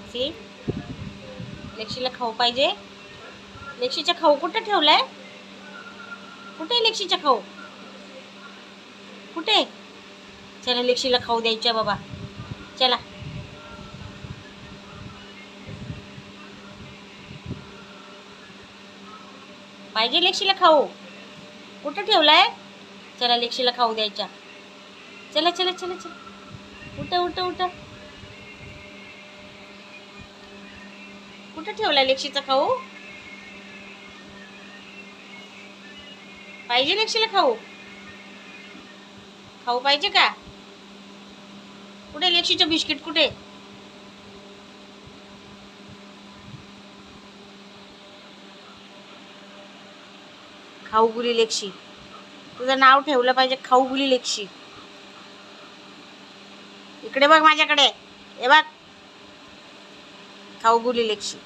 Lexi. लेक्शीला खाऊ पाहिजे. लेक्शीचा खाऊ कुठे ठेवलाय? कुठे लेक्शीचा खाऊ? कुठे? चला लेक्शीला खाऊ द्यायचा बाबा. चला. पाहिजे लेक्शीला खाऊ? कुठे ठेवलाय? चला लेक्शीला खाऊ द्यायचा. चला चला चला चला. उठा उठा उठा. कुठे ठेवलाय लेक्शीचा खाऊ? पाहिजे लेक्शीला खाऊ? खाऊ पाहिजे का? कुठे लेक्शीचं बिस्किट कुठे? खाऊ गुली लेक्शी. तुझं नाव ठेवलं पाहिजे खाऊ गुली लेक्शी. इकडे बघ माझ्याकडे. हे बघ खाऊ गुली लेक्शी.